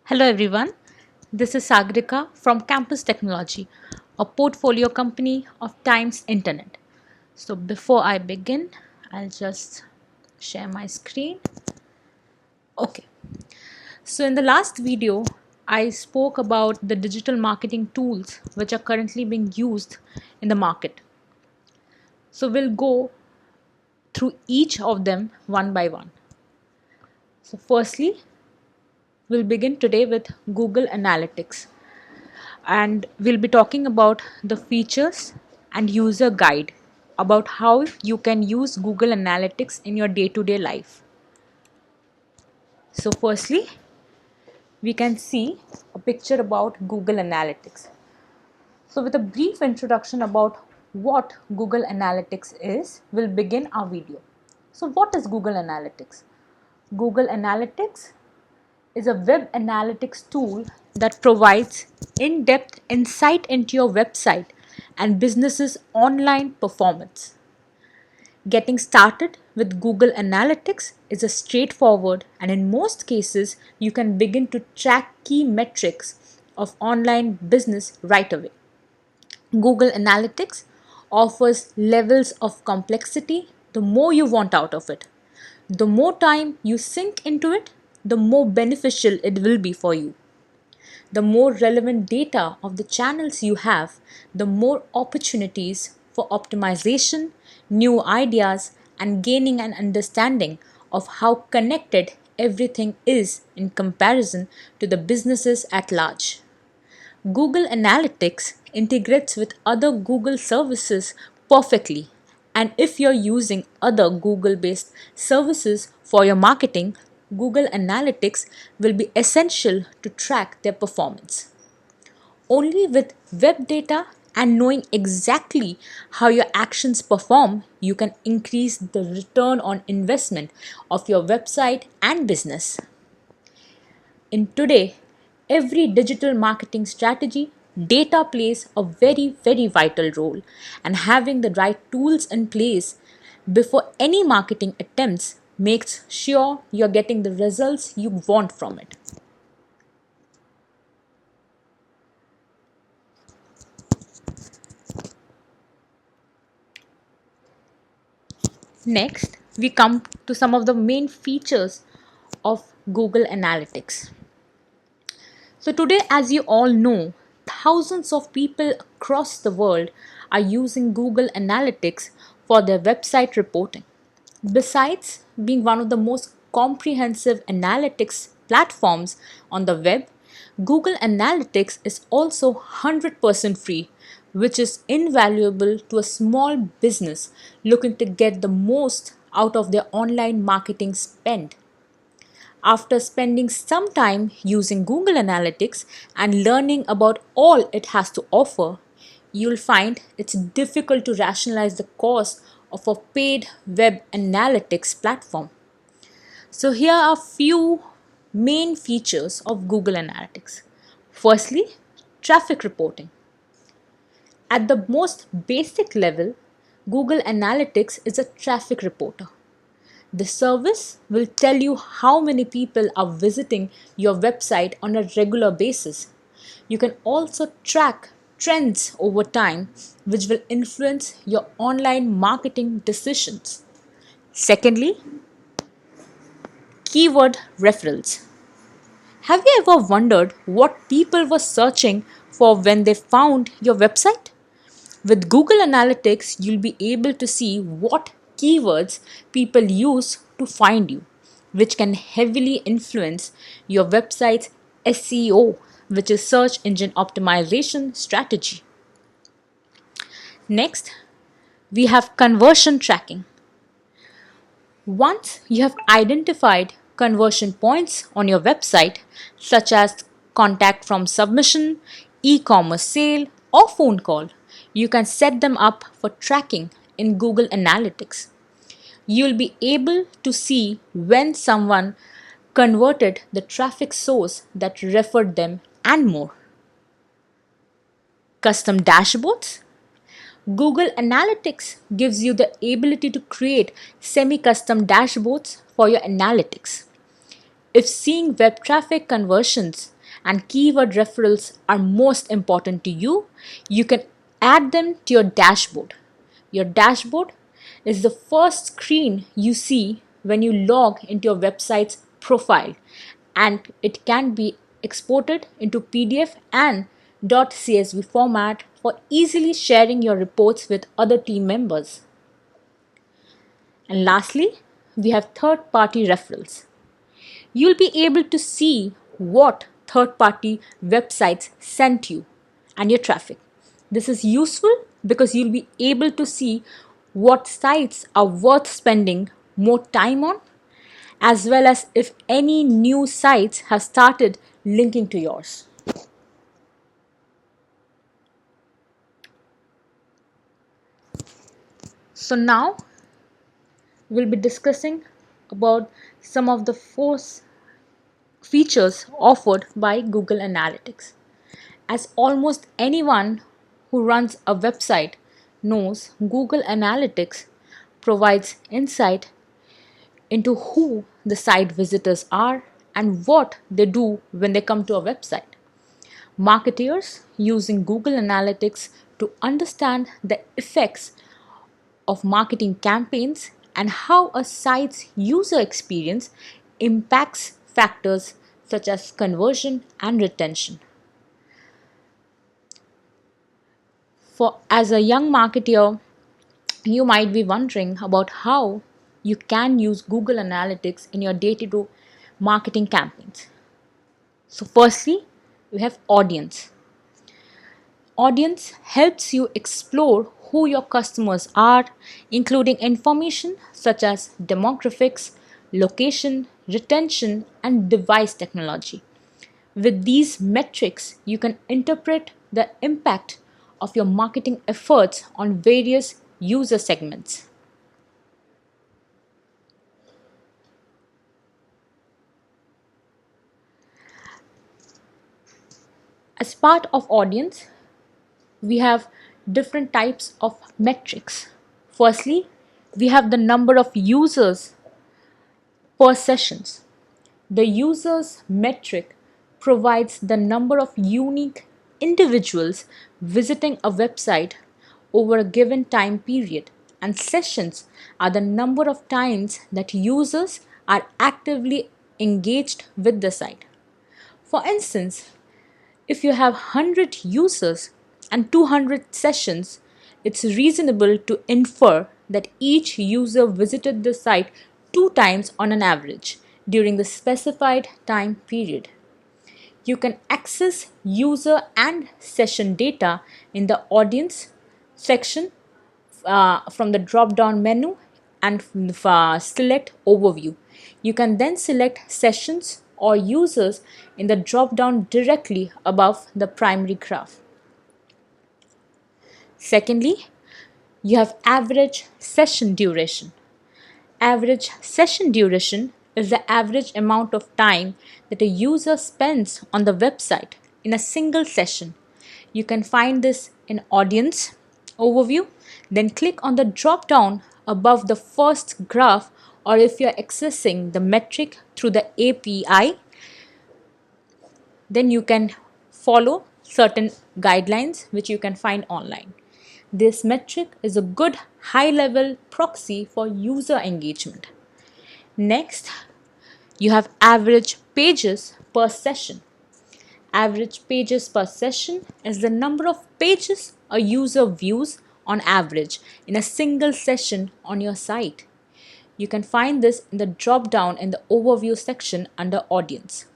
Hello everyone, this is Sagrika from Campus Technology, a portfolio company of Times Internet. So before I begin, I'll just share my screen. Okay, so in the last video, I spoke about the digital marketing tools which are currently being used in the market. So we'll go through each of them one by one. So firstly, we'll begin today with Google Analytics. And we'll be talking about the features and user guide about how you can use Google Analytics in your day-to-day life. So firstly, we can see a picture about Google Analytics. So with a brief introduction about what Google Analytics is, we'll begin our video. So what is Google Analytics? Google Analytics is a web analytics tool that provides in-depth insight into your website and business's online performance. Getting started with Google Analytics is a straightforward, and in most cases you can begin to track key metrics of online business right away. Google Analytics offers levels of complexity the more you want out of it. The more time you sink into it, the more beneficial it will be for you. The more relevant data of the channels you have, the more opportunities for optimization, new ideas, and gaining an understanding of how connected everything is in comparison to the businesses at large. Google Analytics integrates with other Google services perfectly. And if you're using other Google based services for your marketing, Google Analytics will be essential to track their performance. Only with web data and knowing exactly how your actions perform, you can increase the return on investment of your website and business. In today, every digital marketing strategy, data plays a very vital role, and having the right tools in place before any marketing attempts makes sure you're getting the results you want from it. Next, we come to some of the main features of Google Analytics. So, today, as you all know, thousands of people across the world are using Google Analytics for their website reporting. Besides being one of the most comprehensive analytics platforms on the web, Google Analytics is also 100% free, which is invaluable to a small business looking to get the most out of their online marketing spend. After spending some time using Google Analytics and learning about all it has to offer, you'll find it's difficult to rationalize the cost of a paid web analytics platform. So, here are few main features of Google Analytics. Firstly, traffic reporting. At the most basic level, Google Analytics is a traffic reporter. The service will tell you how many people are visiting your website on a regular basis. You can also track trends over time, which will influence your online marketing decisions. Secondly, keyword referrals. Have you ever wondered what people were searching for when they found your website? With Google Analytics, you'll be able to see what keywords people use to find you, which can heavily influence your website's SEO, which is search engine optimization strategy. Next, we have conversion tracking. Once you have identified conversion points on your website, such as contact from submission, e commerce sale, or phone call, you can set them up for tracking in Google Analytics. You'll be able to see when someone converted the traffic source that referred them and more. Custom dashboards. Google Analytics gives you the ability to create semi custom dashboards for your analytics. If seeing web traffic conversions and keyword referrals are most important to you, you can add them to your dashboard. Your dashboard is the first screen you see when you log into your website's profile, and it can be exported into PDF and .csv format for easily sharing your reports with other team members. And lastly, we have third-party referrals. You'll be able to see what third-party websites sent you and your traffic. This is useful because you'll be able to see what sites are worth spending more time on, as well as if any new sites have started linking to yours. So now we'll be discussing about some of the four features offered by Google Analytics. As almost anyone who runs a website knows, Google Analytics provides insight into who the site visitors are and what they do when they come to a website. Marketers using Google Analytics to understand the effects of marketing campaigns and how a site's user experience impacts factors such as conversion and retention. For as a young marketer, you might be wondering about how you can use Google Analytics in your day-to-day marketing campaigns. So firstly, you have audience. Audience helps you explore who your customers are, including information such as demographics, location, retention, and device technology. With these metrics, you can interpret the impact of your marketing efforts on various user segments. As part of audience, we have different types of metrics. Firstly, we have the number of users per sessions. The users metric provides the number of unique individuals visiting a website over a given time period, and sessions are the number of times that users are actively engaged with the site. For instance, if you have 100 users and 200 sessions, it's reasonable to infer that each user visited the site 2 times on an average during the specified time period. You can access user and session data in the audience section from the drop down menu and select overview. You can then select sessions or users in the drop down directly above the primary graph. Secondly, you have average session duration. Average session duration is the average amount of time that a user spends on the website in a single session. You can find this in audience overview, then click on the drop down above the first graph, or if you're accessing the metric through the API, then you can follow certain guidelines which you can find online. This metric is a good high-level proxy for user engagement. Next, you have average pages per session. Average pages per session is the number of pages a user views on average in a single session on your site. You can find this in the drop down in the overview section under audience.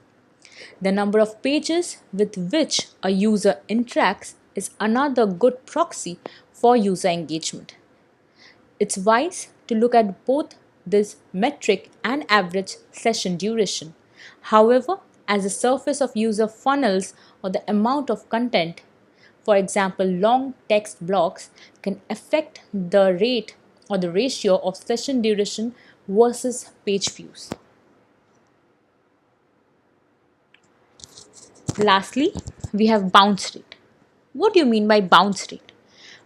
The number of pages with which a user interacts is another good proxy for user engagement. It's wise to look at both this metric and average session duration. However, as the surface of user funnels or the amount of content, for example, long text blocks, can affect the rate or the ratio of session duration versus page views. Lastly, we have bounce rate. What do you mean by bounce rate?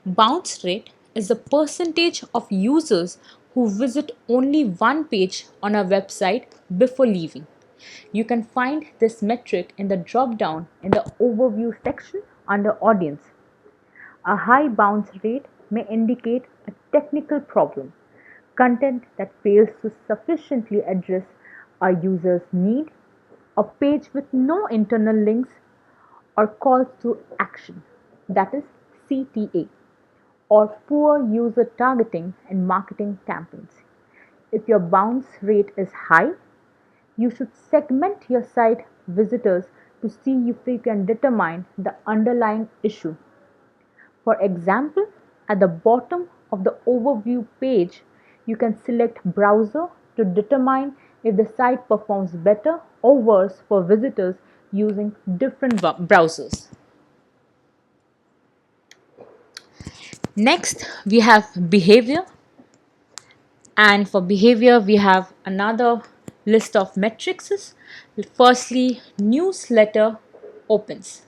Bounce rate is the percentage of users who visit only one page on a website before leaving. You can find this metric in the drop down in the overview section under audience. A high bounce rate may indicate a technical problem, content that fails to sufficiently address a user's need, a page with no internal links or calls to action, that is CTA, or poor user targeting in marketing campaigns. If your bounce rate is high, you should segment your site visitors to see if you can determine the underlying issue. For example, at the bottom of the overview page, you can select Browser to determine if the site performs better or worse for visitors using different browsers. Next, we have behavior. And for behavior, we have another list of metrics. Firstly, newsletter opens.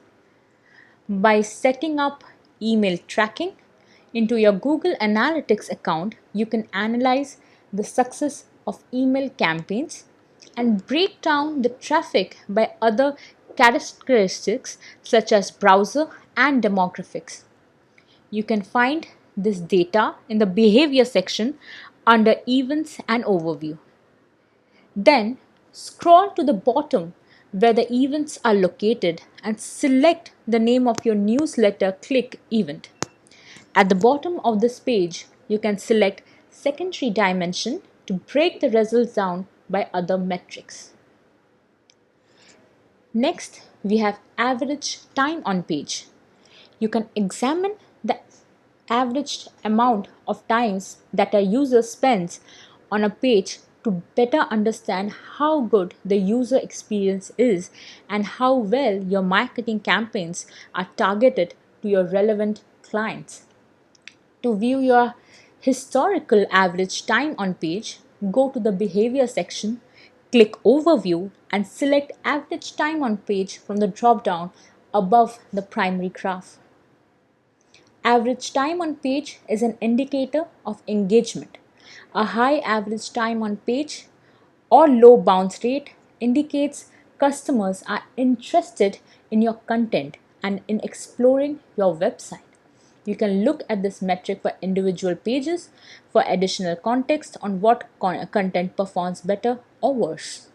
By setting up email tracking into your Google Analytics account, you can analyze the success of email campaigns and break down the traffic by other characteristics such as browser and demographics. You can find this data in the behavior section under events and overview. Then scroll to the bottom where the events are located and select the name of your newsletter click event. At the bottom of this page, you can select secondary dimension to break the results down by other metrics. Next, we have average time on page. You can examine the average amount of times that a user spends on a page to better understand how good the user experience is and how well your marketing campaigns are targeted to your relevant clients. To view your historical average time on page, go to the behavior section, click overview and select average time on page from the drop down above the primary graph. Average time on page is an indicator of engagement. A high average time on page or low bounce rate indicates customers are interested in your content and in exploring your website. You can look at this metric for individual pages for additional context on what content performs better or worse.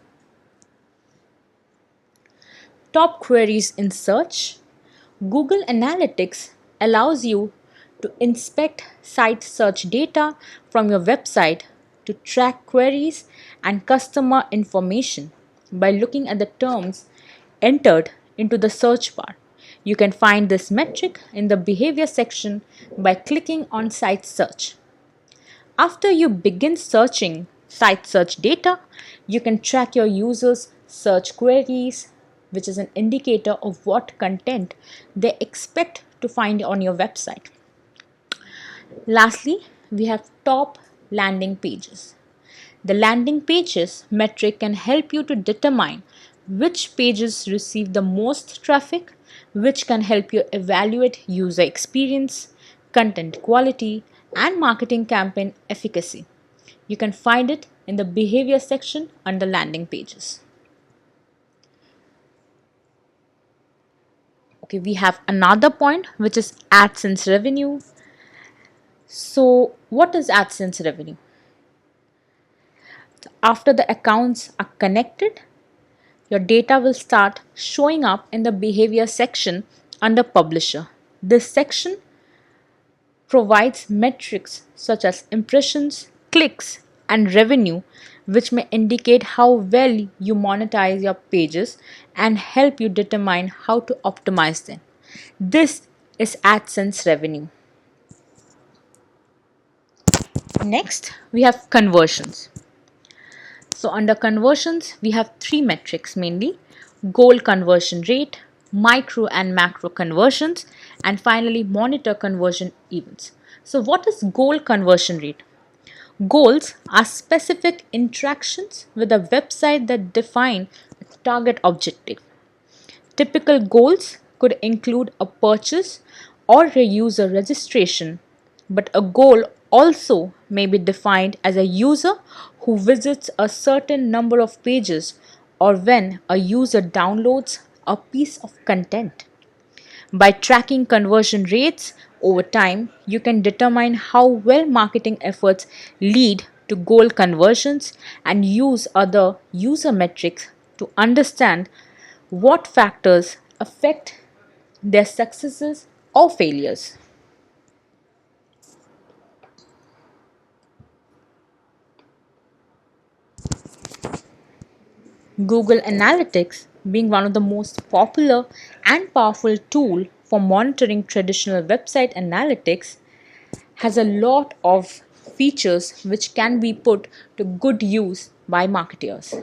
Top queries in search. Google Analytics allows you to inspect site search data from your website to track queries and customer information by looking at the terms entered into the search bar. You can find this metric in the behavior section by clicking on site search. After you begin searching site search data, you can track your users' search queries, which is an indicator of what content they expect to find on your website. Lastly, we have top landing pages. The landing pages metric can help you to determine which pages receive the most traffic, which can help you evaluate user experience, content quality, and marketing campaign efficacy. You can find it in the behavior section under landing pages. Okay, we have another point which is AdSense revenue. So, what is AdSense revenue? After the accounts are connected, your data will start showing up in the behavior section under publisher. This section provides metrics such as impressions, clicks, and revenue, which may indicate how well you monetize your pages and help you determine how to optimize them. This is AdSense revenue. Next, we have conversions. So under conversions, we have three metrics mainly: goal conversion rate, micro and macro conversions, and finally monitor conversion events. So what is goal conversion rate? Goals are specific interactions with a website that define a target objective. Typical goals could include a purchase or a user registration, but a goal also may be defined as a user who visits a certain number of pages or when a user downloads a piece of content. By tracking conversion rates over time, you can determine how well marketing efforts lead to goal conversions and use other user metrics to understand what factors affect their successes or failures. Google Analytics, being one of the most popular and powerful tool for monitoring traditional website analytics, has a lot of features which can be put to good use by marketers.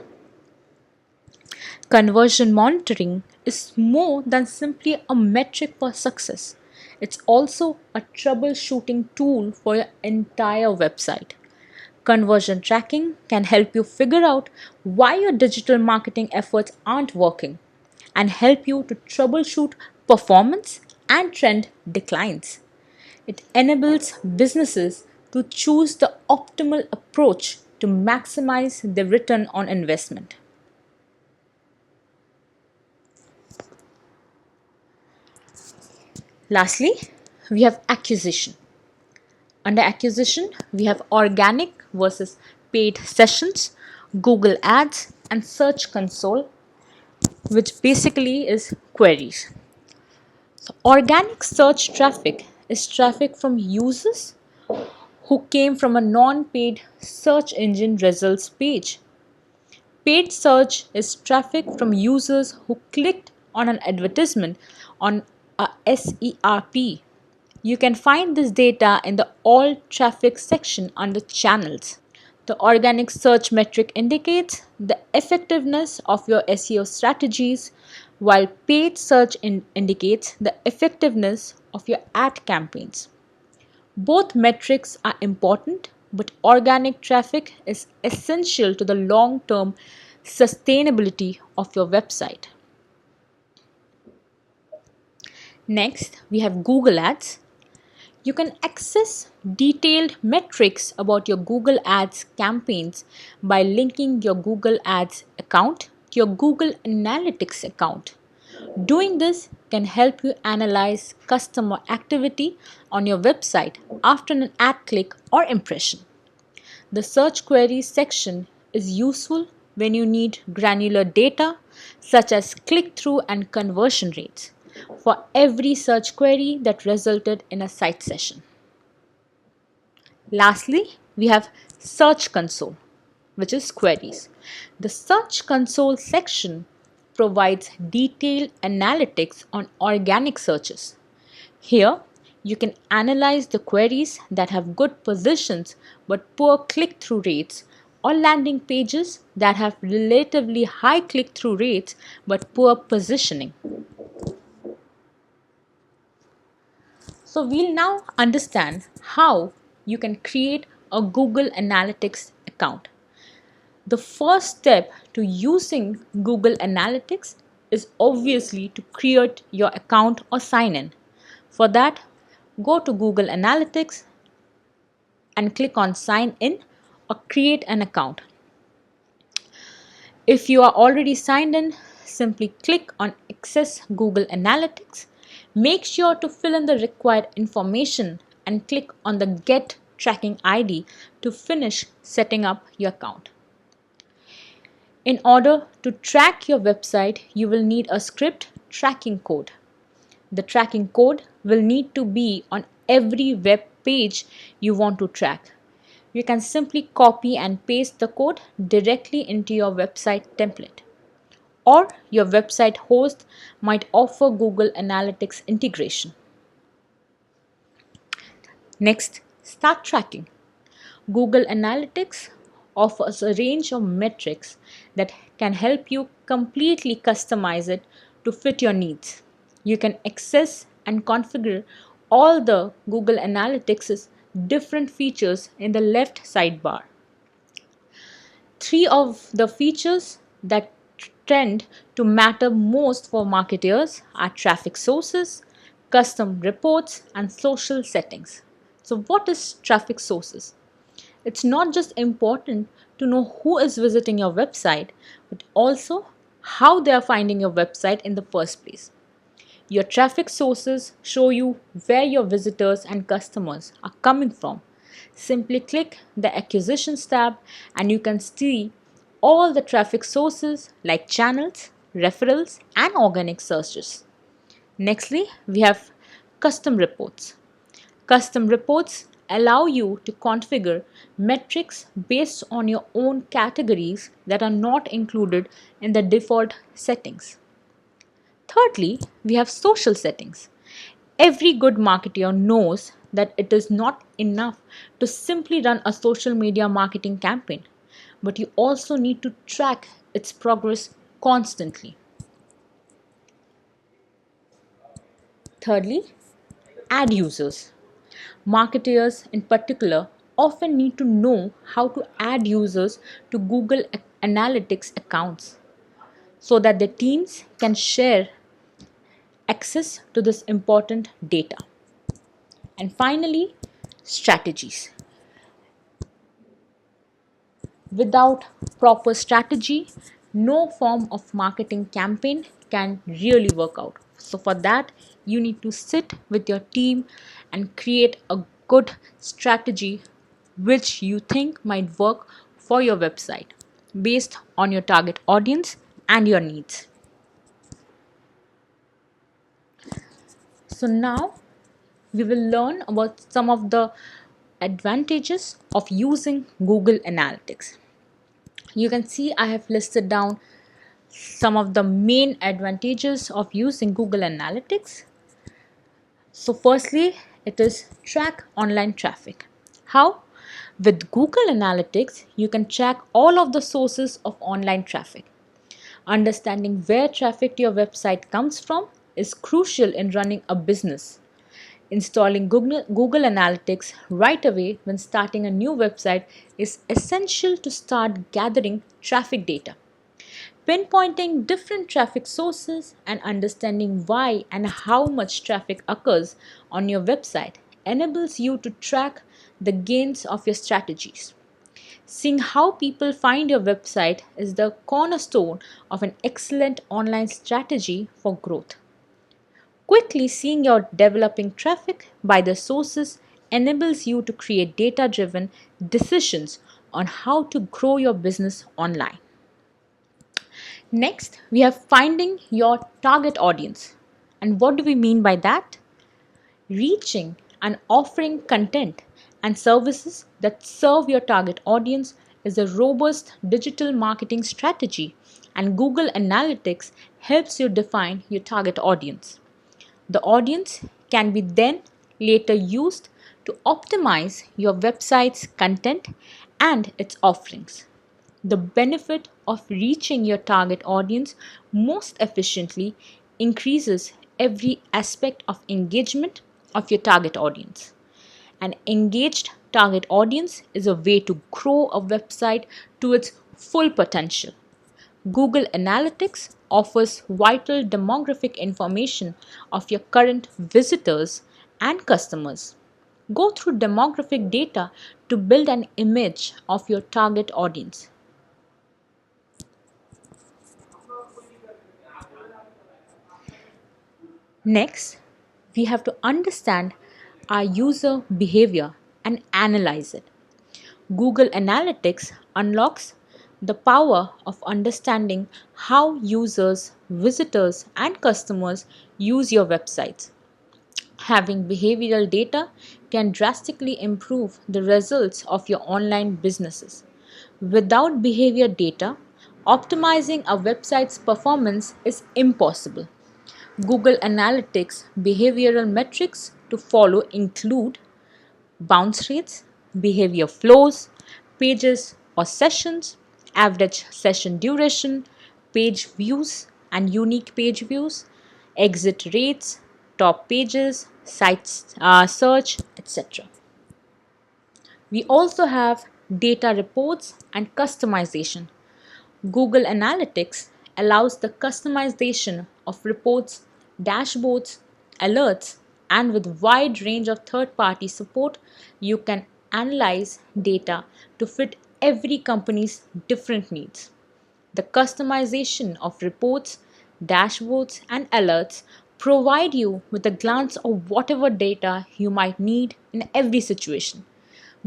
Conversion monitoring is more than simply a metric for success. It's also a troubleshooting tool for your entire website. Conversion tracking can help you figure out why your digital marketing efforts aren't working and help you to troubleshoot performance and trend declines. It enables businesses to choose the optimal approach to maximize their return on investment. Lastly, we have acquisition. Under acquisition, we have organic versus paid sessions, Google Ads, and Search Console, which basically is queries. So, organic search traffic is traffic from users who came from a non paid search engine results page. Paid search is traffic from users who clicked on an advertisement on a SERP. You can find this data in the All Traffic section under Channels. The organic search metric indicates the effectiveness of your SEO strategies, while paid search indicates the effectiveness of your ad campaigns. Both metrics are important, but organic traffic is essential to the long term sustainability of your website. Next, we have Google Ads. You can access detailed metrics about your Google Ads campaigns by linking your Google Ads account to your Google Analytics account. Doing this can help you analyze customer activity on your website after an ad click or impression. The search queries section is useful when you need granular data such as click through and conversion rates for every search query that resulted in a site session. Lastly, we have Search Console, which is queries. The Search Console section provides detailed analytics on organic searches. Here, you can analyze the queries that have good positions but poor click through rates, or landing pages that have relatively high click through rates but poor positioning. So, we'll now understand how you can create a Google Analytics account. The first step to using Google Analytics is obviously to create your account or sign in. For that, go to Google Analytics and click on sign in or create an account. If you are already signed in, simply click on Access Google Analytics. Make sure to fill in the required information and click on the Get Tracking ID to finish setting up your account. In order to track your website, you will need a script tracking code. The tracking code will need to be on every web page you want to track. You can simply copy and paste the code directly into your website template. Or your website host might offer Google Analytics integration. Next, start tracking. Google Analytics offers a range of metrics that can help you completely customize it to fit your needs. You can access and configure all the Google Analytics' different features in the left sidebar. Three of the features that tend to matter most for marketers are traffic sources, custom reports, and social settings. So, what is traffic sources? It's not just important to know who is visiting your website, but also how they are finding your website in the first place. Your traffic sources show you where your visitors and customers are coming from. Simply click the Acquisitions tab and you can see all the traffic sources like channels, referrals, and organic searches. Nextly, we have custom reports. Custom reports allow you to configure metrics based on your own categories that are not included in the default settings. Thirdly, we have social settings. Every good marketer knows that it is not enough to simply run a social media marketing campaign, but you also need to track its progress constantly. Thirdly, ad users. Marketers, in particular, often need to know how to add users to Google Analytics accounts so that their teams can share access to this important data. And finally, strategies. Without proper strategy, no form of marketing campaign can really work out. So, for that, you need to sit with your team and create a good strategy which you think might work for your website based on your target audience and your needs. So, now we will learn about some of the advantages of using Google Analytics. You can see I have listed down some of the main advantages of using Google Analytics. So, firstly, it is track online traffic. How? With Google Analytics, you can track all of the sources of online traffic. Understanding where traffic to your website comes from is crucial in running a business. Installing Google Analytics right away when starting a new website is essential to start gathering traffic data. Pinpointing different traffic sources and understanding why and how much traffic occurs on your website enables you to track the gains of your strategies. Seeing how people find your website is the cornerstone of an excellent online strategy for growth. Quickly seeing your developing traffic by the sources enables you to create data driven decisions on how to grow your business online. Next, we have finding your target audience. And what do we mean by that? Reaching and offering content and services that serve your target audience is a robust digital marketing strategy, and Google Analytics helps you define your target audience. The audience can be then later used to optimize your website's content and its offerings. The benefit of reaching your target audience most efficiently increases every aspect of engagement of your target audience. An engaged target audience is a way to grow a website to its full potential. Google Analytics offers vital demographic information of your current visitors and customers. Go through demographic data to build an image of your target audience. Next, we have to understand our user behavior and analyze it. Google Analytics unlocks the power of understanding how users, visitors, and customers use your websites. Having behavioral data can drastically improve the results of your online businesses. Without behavior data, optimizing a website's performance is impossible. Google Analytics behavioral metrics to follow include bounce rates, behavior flows, pages or sessions, average session duration, page views and unique page views, exit rates, top pages, sites search, etc. We also have data reports and customization. Google Analytics allows the customization of reports, dashboards, alerts, and with wide range of third-party support, you can analyze data to fit every company's different needs. The customization of reports, dashboards, and alerts provide you with a glance of whatever data you might need in every situation.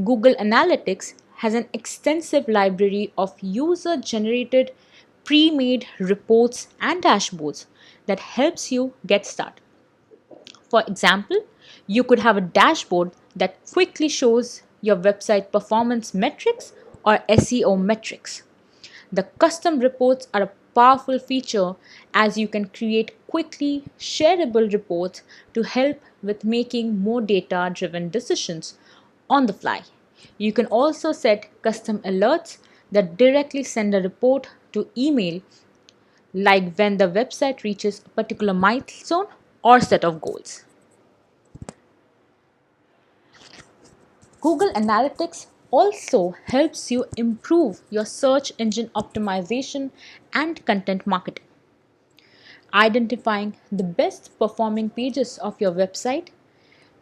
Google Analytics has an extensive library of user generated pre made reports and dashboards that helps you get started. For example, you could have a dashboard that quickly shows your website performance metrics or SEO metrics. The custom reports are a powerful feature as you can create quickly shareable reports to help with making more data driven decisions on the fly. You can also set custom alerts that directly send a report to email, like when the website reaches a particular milestone or set of goals. Google Analytics also helps you improve your search engine optimization and content marketing. Identifying the best performing pages of your website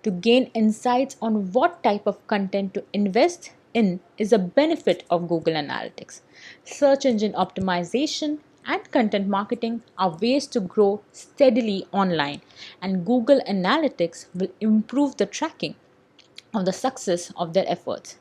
to gain insights on what type of content to invest in is a benefit of Google Analytics. Search engine optimization and content marketing are ways to grow steadily online, and Google Analytics will improve the tracking of the success of their efforts.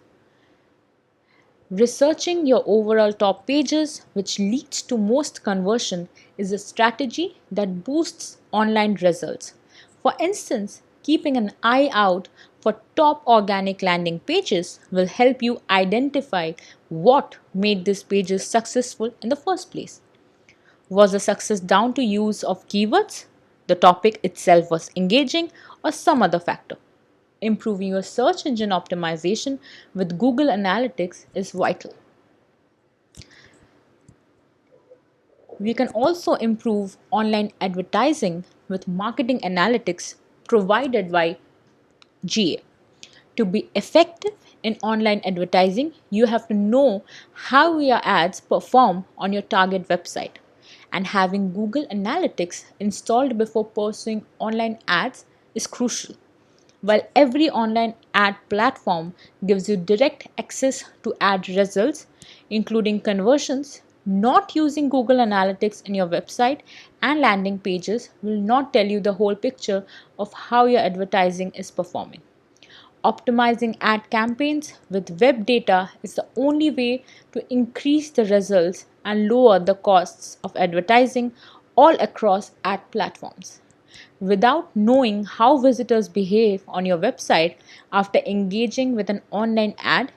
Researching your overall top pages, which leads to most conversion, is a strategy that boosts online results. For instance, keeping an eye out for top organic landing pages will help you identify what made these pages successful in the first place. Was the success down to use of keywords, the topic itself was engaging, or some other factor? Improving your search engine optimization with Google Analytics is vital. We can also improve online advertising with marketing analytics provided by GA. To be effective in online advertising, you have to know how your ads perform on your target website. And having Google Analytics installed before pursuing online ads is crucial. While every online ad platform gives you direct access to ad results, including conversions, not using Google Analytics in your website and landing pages will not tell you the whole picture of how your advertising is performing. Optimizing ad campaigns with web data is the only way to increase the results and lower the costs of advertising all across ad platforms. Without knowing how visitors behave on your website after engaging with an online ad,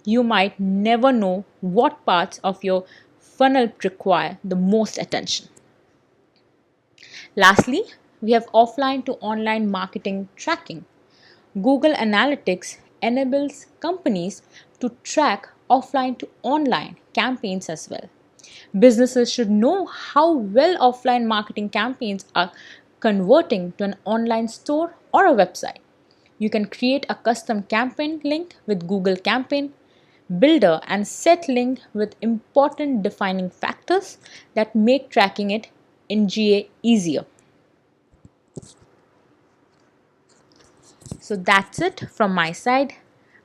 you might never know what parts of your funnel require the most attention. Lastly, we have offline to online marketing tracking. Google Analytics enables companies to track offline to online campaigns as well. Businesses should know how well offline marketing campaigns are converting to an online store or a website. You can create a custom campaign link with Google Campaign Builder and set link with important defining factors that make tracking it in GA easier. So that's it from my side.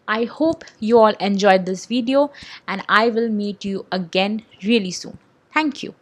I hope you all enjoyed this video and I will meet you again really soon. Thank you.